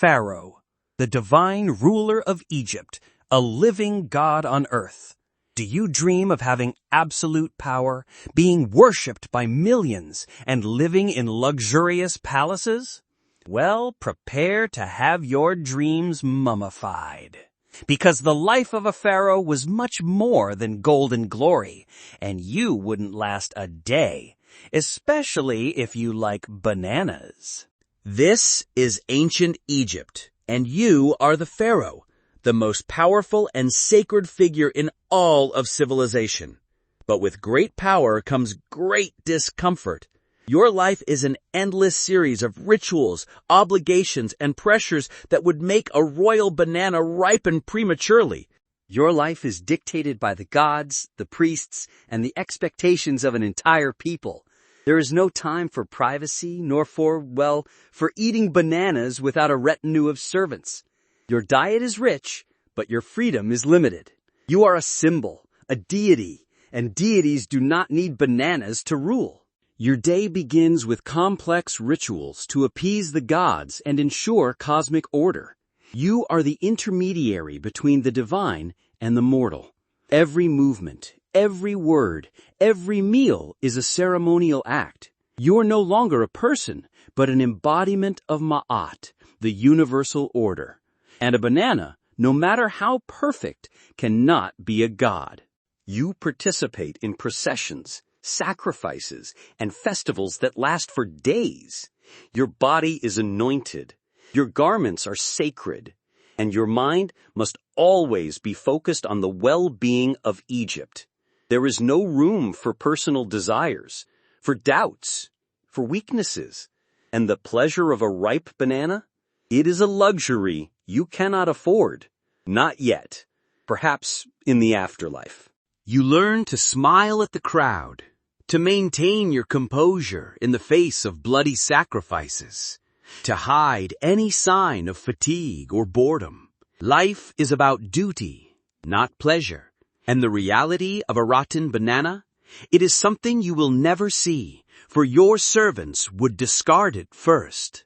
Pharaoh, the divine ruler of Egypt, a living god on earth. Do you dream of having absolute power, being worshipped by millions, and living in luxurious palaces? Well, prepare to have your dreams mummified. Because the life of a pharaoh was much more than golden glory, and you wouldn't last a day, especially if you like bananas. This is ancient Egypt, and you are the pharaoh, the most powerful and sacred figure in all of civilization. But with great power comes great discomfort. Your life is an endless series of rituals, obligations, and pressures that would make a royal banana ripen prematurely. Your life is dictated by the gods, the priests, and the expectations of an entire people. There is no time for privacy, nor for eating bananas without a retinue of servants. Your diet is rich, but your freedom is limited. You are a symbol, a deity, and deities do not need bananas to rule. Your day begins with complex rituals to appease the gods and ensure cosmic order. You are the intermediary between the divine and the mortal. Every movement, every word, every meal is a ceremonial act. You're no longer a person, but an embodiment of Ma'at, the universal order. And a banana, no matter how perfect, cannot be a god. You participate in processions, sacrifices, and festivals that last for days. Your body is anointed. Your garments are sacred. And your mind must always be focused on the well-being of Egypt. There is no room for personal desires, for doubts, for weaknesses. And the pleasure of a ripe banana? It is a luxury you cannot afford. Not yet. Perhaps in the afterlife. You learn to smile at the crowd, to maintain your composure in the face of bloody sacrifices, to hide any sign of fatigue or boredom. Life is about duty, not pleasure. And the reality of a rotten banana? It is something you will never see, for your servants would discard it first.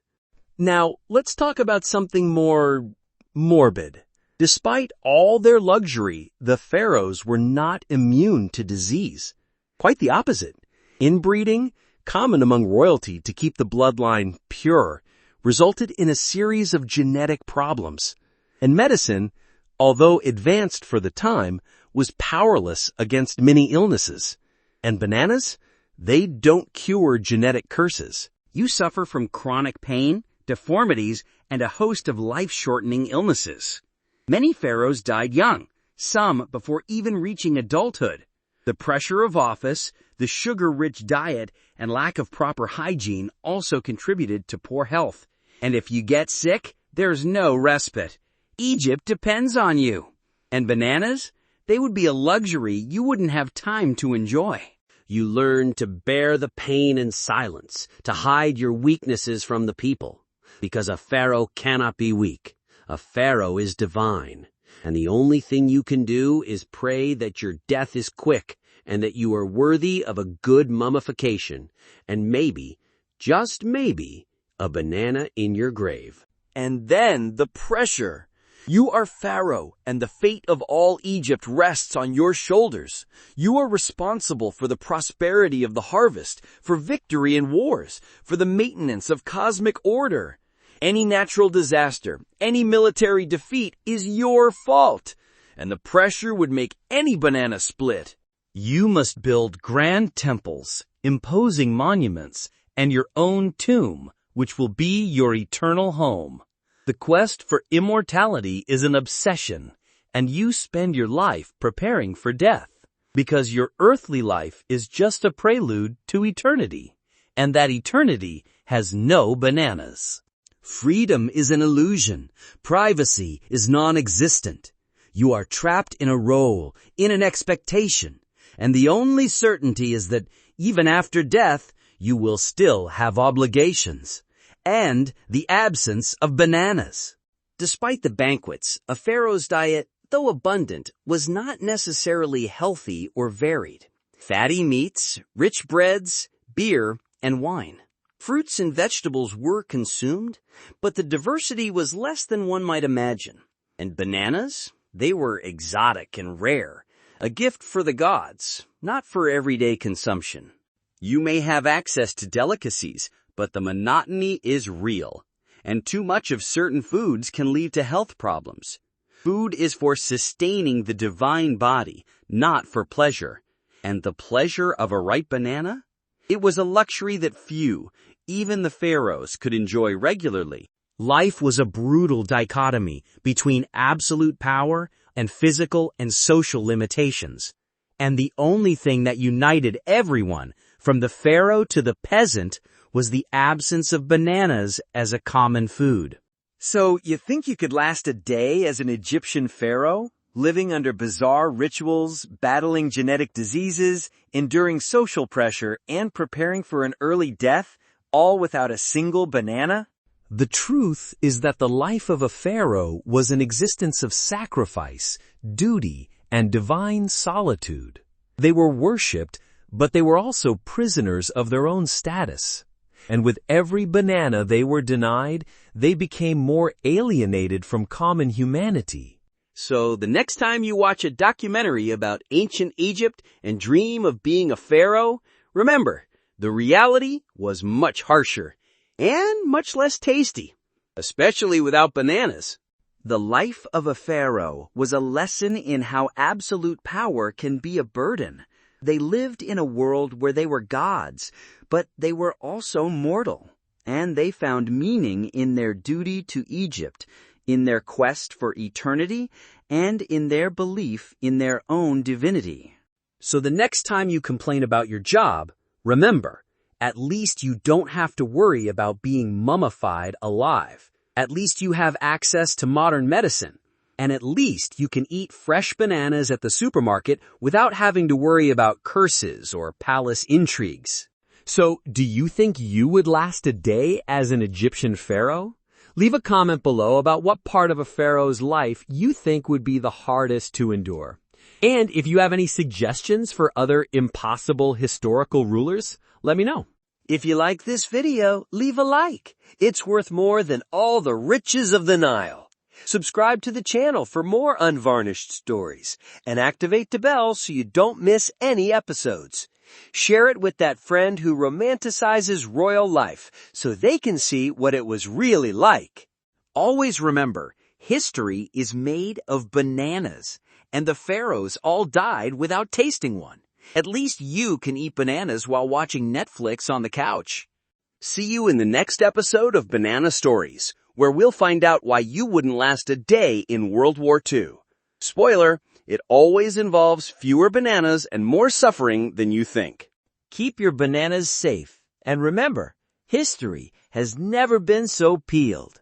Now, let's talk about something more morbid. Despite all their luxury, the pharaohs were not immune to disease. Quite the opposite. Inbreeding, common among royalty to keep the bloodline pure, resulted in a series of genetic problems. And medicine, although advanced for the time, was powerless against many illnesses. And bananas? They don't cure genetic curses. You suffer from chronic pain, deformities, and a host of life-shortening illnesses. Many pharaohs died young, some before even reaching adulthood. The pressure of office, the sugar-rich diet, and lack of proper hygiene also contributed to poor health. And if you get sick, there's no respite. Egypt depends on you. And bananas? They would be a luxury you wouldn't have time to enjoy. You learn to bear the pain in silence, to hide your weaknesses from the people. Because a pharaoh cannot be weak. A pharaoh is divine. And the only thing you can do is pray that your death is quick and that you are worthy of a good mummification and maybe, just maybe, a banana in your grave. And then the pressure. You are Pharaoh, and the fate of all Egypt rests on your shoulders. You are responsible for the prosperity of the harvest, for victory in wars, for the maintenance of cosmic order. Any natural disaster, any military defeat is your fault, and the pressure would make any banana split. You must build grand temples, imposing monuments, and your own tomb, which will be your eternal home. The quest for immortality is an obsession, and you spend your life preparing for death, because your earthly life is just a prelude to eternity, and that eternity has no bananas. Freedom is an illusion. Privacy is non-existent. You are trapped in a role, in an expectation, and the only certainty is that even after death, you will still have obligations, and the absence of bananas. Despite the banquets, a pharaoh's diet, though abundant, was not necessarily healthy or varied. Fatty meats, rich breads, beer, and wine. Fruits and vegetables were consumed, but the diversity was less than one might imagine. And bananas? They were exotic and rare, a gift for the gods, not for everyday consumption. You may have access to delicacies, but the monotony is real, and too much of certain foods can lead to health problems. Food is for sustaining the divine body, not for pleasure. And the pleasure of a ripe banana? It was a luxury that few, even the pharaohs, could enjoy regularly. Life was a brutal dichotomy between absolute power and physical and social limitations. And the only thing that united everyone, from the pharaoh to the peasant, was the absence of bananas as a common food. So, you think you could last a day as an Egyptian pharaoh? Living under bizarre rituals, battling genetic diseases, enduring social pressure, and preparing for an early death, all without a single banana? The truth is that the life of a pharaoh was an existence of sacrifice, duty, and divine solitude. They were worshipped, but they were also prisoners of their own status. And with every banana they were denied, they became more alienated from common humanity. So the next time you watch a documentary about ancient Egypt and dream of being a pharaoh, remember, the reality was much harsher and much less tasty, especially without bananas. The life of a pharaoh was a lesson in how absolute power can be a burden. They lived in a world where they were gods, but they were also mortal, and they found meaning in their duty to Egypt, in their quest for eternity, and in their belief in their own divinity. So the next time you complain about your job, remember, at least you don't have to worry about being mummified alive. At least you have access to modern medicine. And at least you can eat fresh bananas at the supermarket without having to worry about curses or palace intrigues. So, do you think you would last a day as an Egyptian pharaoh? Leave a comment below about what part of a pharaoh's life you think would be the hardest to endure. And if you have any suggestions for other impossible historical rulers, let me know. If you like this video, leave a like. It's worth more than all the riches of the Nile. Subscribe to the channel for more unvarnished stories, and activate the bell so you don't miss any episodes. Share it with that friend who romanticizes royal life so they can see what it was really like. Always remember, history is made of bananas, and the pharaohs all died without tasting one. At least you can eat bananas while watching Netflix on the couch. See you in the next episode of Banana Stories, where we'll find out why you wouldn't last a day in World War II. Spoiler, it always involves fewer bananas and more suffering than you think. Keep your bananas safe, and remember, history has never been so peeled.